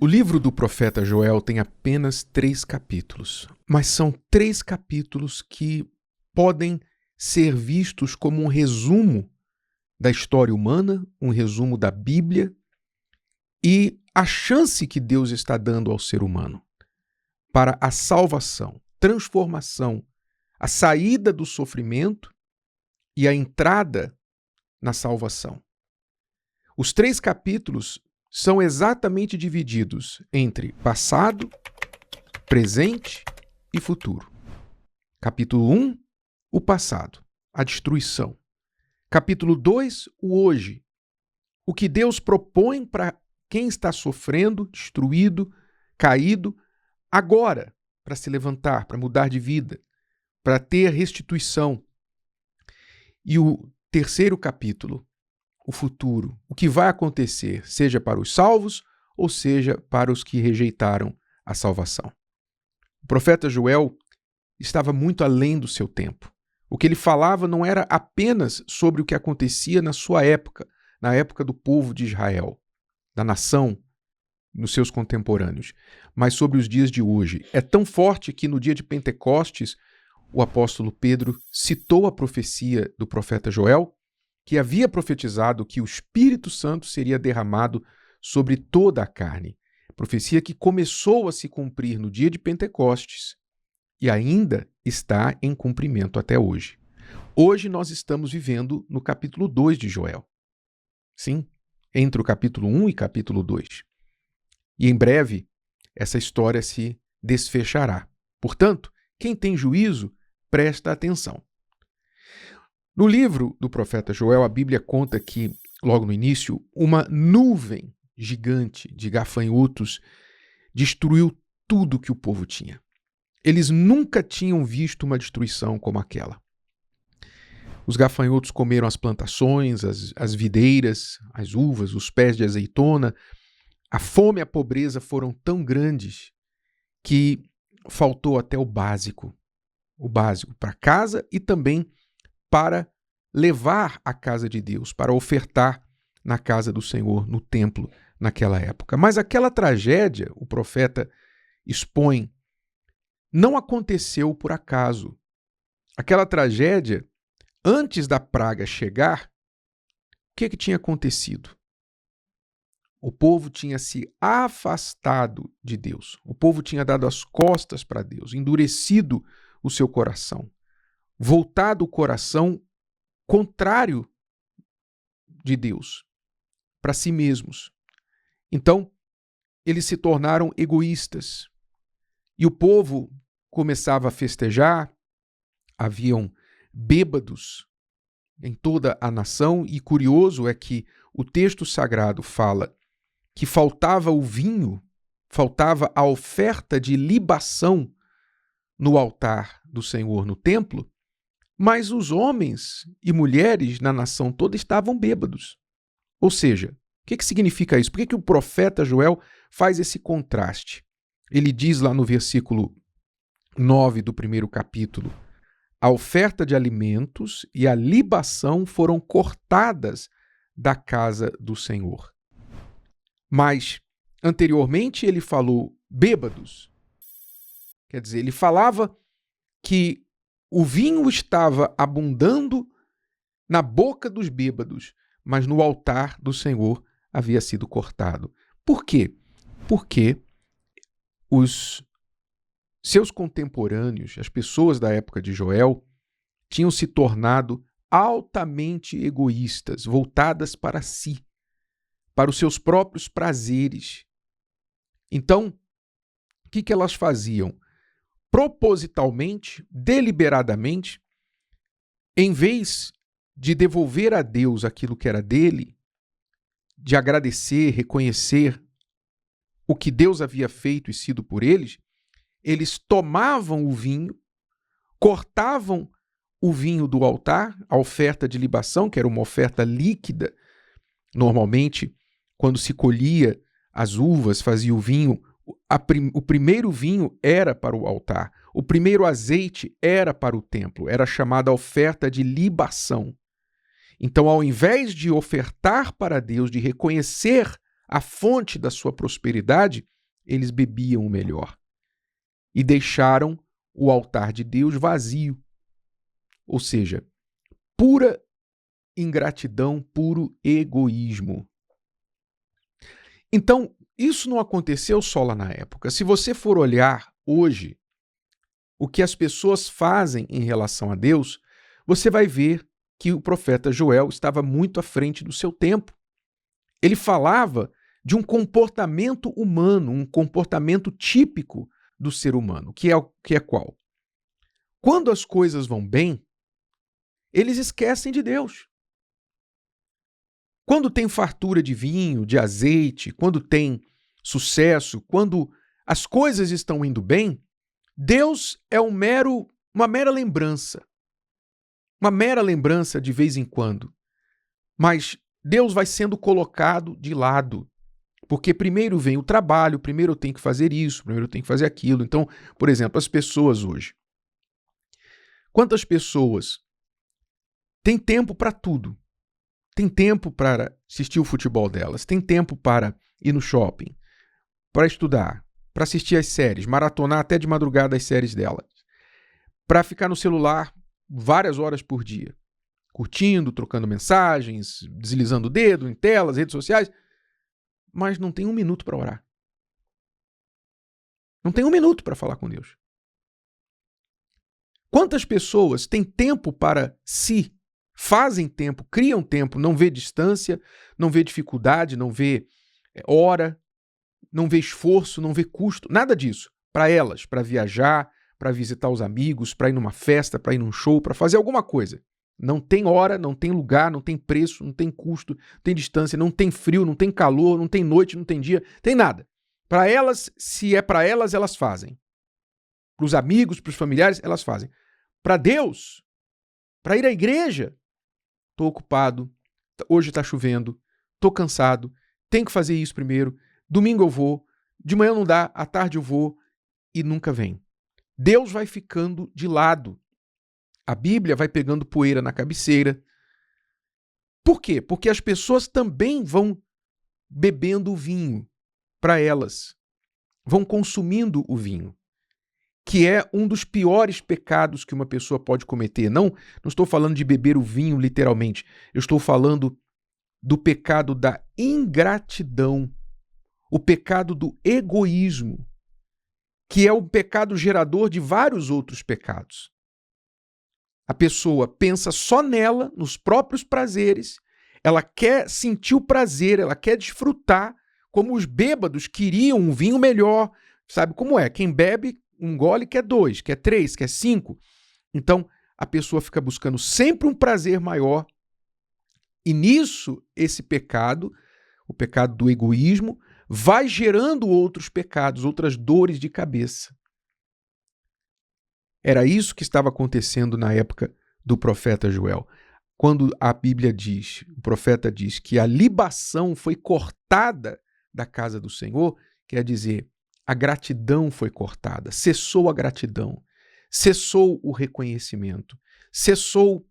O livro do profeta Joel tem apenas 3 capítulos, mas são 3 capítulos que podem ser vistos como um resumo da história humana, um resumo da Bíblia e a chance que Deus está dando ao ser humano para a salvação, transformação, a saída do sofrimento e a entrada na salvação. Os 3 capítulos são exatamente divididos entre passado, presente e futuro. Capítulo 1, o passado, a destruição. Capítulo 2, o hoje, o que Deus propõe para quem está sofrendo, destruído, caído, agora, para se levantar, para mudar de vida, para ter restituição. E o terceiro capítulo, o futuro, o que vai acontecer, seja para os salvos ou seja para os que rejeitaram a salvação. O profeta Joel estava muito além do seu tempo. O que ele falava não era apenas sobre o que acontecia na sua época, na época do povo de Israel, da nação, nos seus contemporâneos, mas sobre os dias de hoje. É tão forte que no dia de Pentecostes, o apóstolo Pedro citou a profecia do profeta Joel, que havia profetizado que o Espírito Santo seria derramado sobre toda a carne. Profecia que começou a se cumprir no dia de Pentecostes e ainda está em cumprimento até hoje. Hoje nós estamos vivendo no capítulo 2 de Joel. Sim, entre o capítulo 1 e capítulo 2. E em breve essa história se desfechará. Portanto, quem tem juízo, presta atenção. No livro do profeta Joel, a Bíblia conta que, logo no início, uma nuvem gigante de gafanhotos destruiu tudo que o povo tinha. Eles nunca tinham visto uma destruição como aquela. Os gafanhotos comeram as plantações, as videiras, as uvas, os pés de azeitona. A fome e a pobreza foram tão grandes que faltou até o básico para casa e também para levar à casa de Deus, para ofertar na casa do Senhor, no templo, naquela época. Mas aquela tragédia, o profeta expõe, não aconteceu por acaso. Aquela tragédia, antes da praga chegar, o que tinha acontecido? O povo tinha se afastado de Deus. O povo tinha dado as costas para Deus, endurecido o seu coração, voltado o coração contrário de Deus, para si mesmos. Então, eles se tornaram egoístas. E o povo começava a festejar, haviam bêbados em toda a nação, e curioso é que o texto sagrado fala que faltava o vinho, faltava a oferta de libação no altar do Senhor no templo, mas os homens e mulheres na nação toda estavam bêbados. Ou seja, o que significa isso? Por que o profeta Joel faz esse contraste? Ele diz lá no versículo 9 do primeiro capítulo: a oferta de alimentos e a libação foram cortadas da casa do Senhor. Mas, anteriormente, ele falou bêbados. Quer dizer, ele falava que o vinho estava abundando na boca dos bêbados, mas no altar do Senhor havia sido cortado. Por quê? Porque os seus contemporâneos, as pessoas da época de Joel, tinham se tornado altamente egoístas, voltadas para si, para os seus próprios prazeres. Então, o que elas faziam? Propositalmente, deliberadamente, em vez de devolver a Deus aquilo que era dele, de agradecer, reconhecer o que Deus havia feito e sido por eles, eles tomavam o vinho, cortavam o vinho do altar, a oferta de libação, que era uma oferta líquida. Normalmente, quando se colhia as uvas, fazia o vinho, o primeiro vinho era para o altar, o primeiro azeite era para o templo, era chamada oferta de libação. Então, ao invés de ofertar para Deus, de reconhecer a fonte da sua prosperidade, eles bebiam o melhor e deixaram o altar de Deus vazio. Ou seja, pura ingratidão, puro egoísmo. Então, isso não aconteceu só lá na época. Se você for olhar hoje o que as pessoas fazem em relação a Deus, você vai ver que o profeta Joel estava muito à frente do seu tempo. Ele falava de um comportamento humano, um comportamento típico do ser humano, que é qual? Quando as coisas vão bem, eles esquecem de Deus. Quando tem fartura de vinho, de azeite, quando tem sucesso, quando as coisas estão indo bem, Deus é uma mera lembrança. Uma mera lembrança de vez em quando. Mas Deus vai sendo colocado de lado. Porque primeiro vem o trabalho, primeiro eu tenho que fazer isso, primeiro eu tenho que fazer aquilo. Então, por exemplo, as pessoas hoje. Quantas pessoas têm tempo para tudo? Tem tempo para assistir o futebol delas, tem tempo para ir no shopping, para estudar, para assistir as séries, maratonar até de madrugada as séries delas, para ficar no celular várias horas por dia, curtindo, trocando mensagens, deslizando o dedo em telas, redes sociais, mas não tem um minuto para orar. Não tem um minuto para falar com Deus. Quantas pessoas têm tempo para si? Fazem tempo, criam tempo, não vê distância, não vê dificuldade, não vê hora, não vê esforço, não vê custo, nada disso. Para elas, para viajar, para visitar os amigos, para ir numa festa, para ir num show, para fazer alguma coisa. Não tem hora, não tem lugar, não tem preço, não tem custo, não tem distância, não tem frio, não tem calor, não tem noite, não tem dia, tem nada. Para elas, se é para elas, elas fazem. Para os amigos, para os familiares, elas fazem. Para Deus, para ir à igreja, estou ocupado, hoje está chovendo, estou cansado, tenho que fazer isso primeiro, domingo eu vou, de manhã não dá, à tarde eu vou e nunca vem. Deus vai ficando de lado. A Bíblia vai pegando poeira na cabeceira. Por quê? Porque as pessoas também vão bebendo o vinho para elas, vão consumindo o vinho, que é um dos piores pecados que uma pessoa pode cometer. Não estou falando de beber o vinho literalmente, eu estou falando do pecado da ingratidão, o pecado do egoísmo, que é o pecado gerador de vários outros pecados. A pessoa pensa só nela, nos próprios prazeres, ela quer sentir o prazer, ela quer desfrutar, como os bêbados queriam um vinho melhor. Sabe como é? Quem bebe um gole quer 2, quer 3, quer 5. Então, a pessoa fica buscando sempre um prazer maior. E nisso, esse pecado, o pecado do egoísmo, vai gerando outros pecados, outras dores de cabeça. Era isso que estava acontecendo na época do profeta Joel. Quando a Bíblia diz, o profeta diz que a libação foi cortada da casa do Senhor, quer dizer, a gratidão foi cortada, cessou a gratidão, cessou o reconhecimento, cessou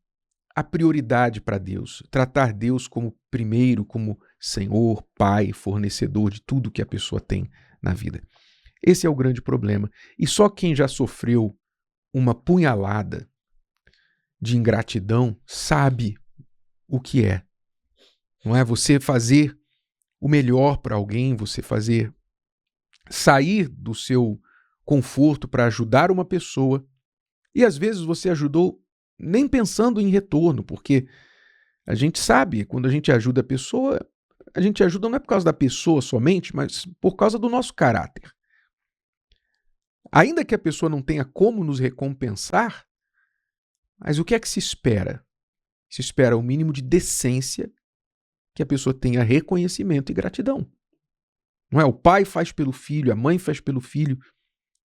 a prioridade para Deus, tratar Deus como primeiro, como Senhor, Pai, fornecedor de tudo que a pessoa tem na vida. Esse é o grande problema. E só quem já sofreu uma punhalada de ingratidão sabe o que é. Não é você fazer o melhor para alguém, você sair do seu conforto para ajudar uma pessoa e às vezes você ajudou nem pensando em retorno, porque a gente sabe, quando a gente ajuda a pessoa, a gente ajuda não é por causa da pessoa somente, mas por causa do nosso caráter. Ainda que a pessoa não tenha como nos recompensar, mas o que é que se espera? Se espera o mínimo de decência, que a pessoa tenha reconhecimento e gratidão. Não é? O pai faz pelo filho, a mãe faz pelo filho,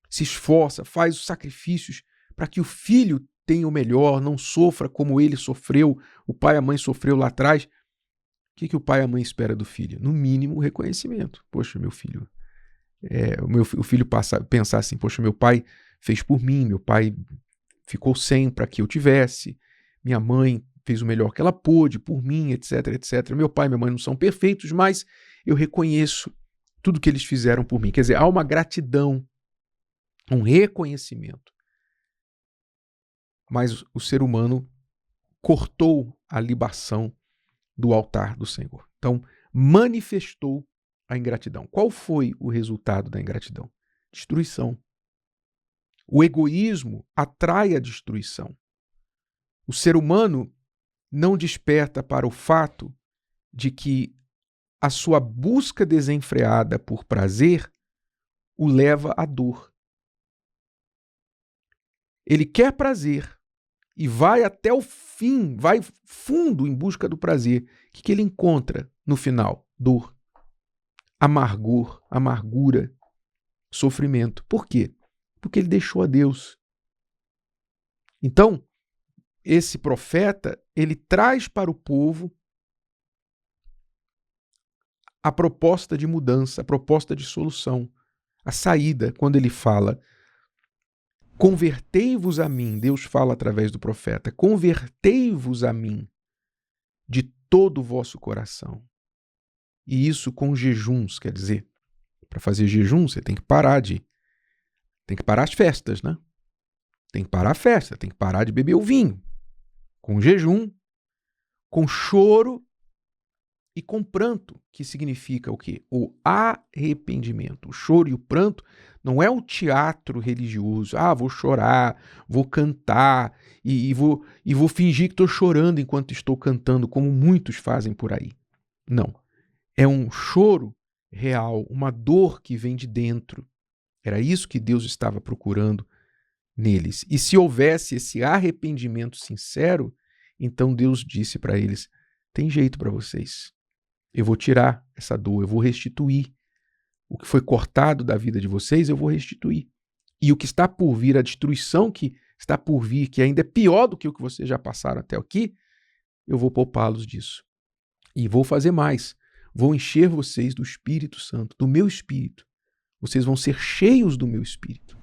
se esforça, faz os sacrifícios para que o filho tenha o melhor, não sofra como ele sofreu, o pai e a mãe sofreu lá atrás. O que o pai e a mãe espera do filho? No mínimo, o reconhecimento. Poxa, meu filho... o filho pensar assim, poxa, meu pai fez por mim, meu pai ficou sem para que eu tivesse, minha mãe fez o melhor que ela pôde por mim, etc, etc. Meu pai e minha mãe não são perfeitos, mas eu reconheço tudo que eles fizeram por mim. Quer dizer, há uma gratidão, um reconhecimento. Mas o ser humano cortou a libação do altar do Senhor. Então, manifestou a ingratidão. Qual foi o resultado da ingratidão? Destruição. O egoísmo atrai a destruição. O ser humano não desperta para o fato de que a sua busca desenfreada por prazer o leva à dor. Ele quer prazer e vai até o fim, vai fundo em busca do prazer. O que ele encontra no final? Dor, amargura, sofrimento. Por quê? Porque ele deixou a Deus. Então, esse profeta, ele traz para o povo a proposta de mudança, a proposta de solução, a saída, quando ele fala: convertei-vos a mim, Deus fala através do profeta, convertei-vos a mim de todo o vosso coração. E isso com jejuns, quer dizer, para fazer jejum você tem que parar as festas, né? Tem que parar a festa, tem que parar de beber o vinho. Com jejum, com choro e com pranto, que significa o quê? O arrependimento. O choro e o pranto não é o teatro religioso. Vou chorar, vou cantar e vou fingir que estou chorando enquanto estou cantando, como muitos fazem por aí. Não. É um choro real, uma dor que vem de dentro. Era isso que Deus estava procurando neles. E se houvesse esse arrependimento sincero, então Deus disse para eles: tem jeito para vocês. Eu vou tirar essa dor, eu vou restituir. O que foi cortado da vida de vocês, eu vou restituir. E o que está por vir, a destruição que está por vir, que ainda é pior do que o que vocês já passaram até aqui, eu vou poupá-los disso. E vou fazer mais. Vou encher vocês do Espírito Santo, do meu Espírito. Vocês vão ser cheios do meu Espírito.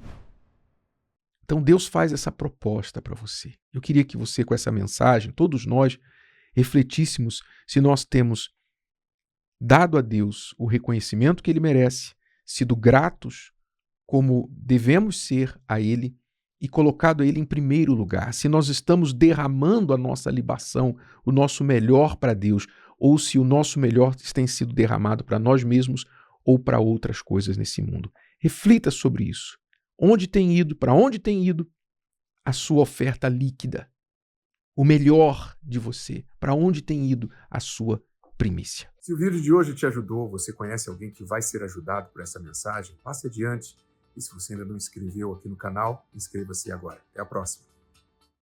Então Deus faz essa proposta para você. Eu queria que você, com essa mensagem, todos nós, refletíssemos se nós temos dado a Deus o reconhecimento que Ele merece, sido gratos como devemos ser a Ele e colocado Ele em primeiro lugar. Se nós estamos derramando a nossa libação, o nosso melhor para Deus, ou se o nosso melhor tem sido derramado para nós mesmos ou para outras coisas nesse mundo. Reflita sobre isso. Para onde tem ido a sua oferta líquida? O melhor de você, para onde tem ido a sua primícia? Se o vídeo de hoje te ajudou, você conhece alguém que vai ser ajudado por essa mensagem, passe adiante. E se você ainda não inscreveu aqui no canal, inscreva-se agora. Até a próxima.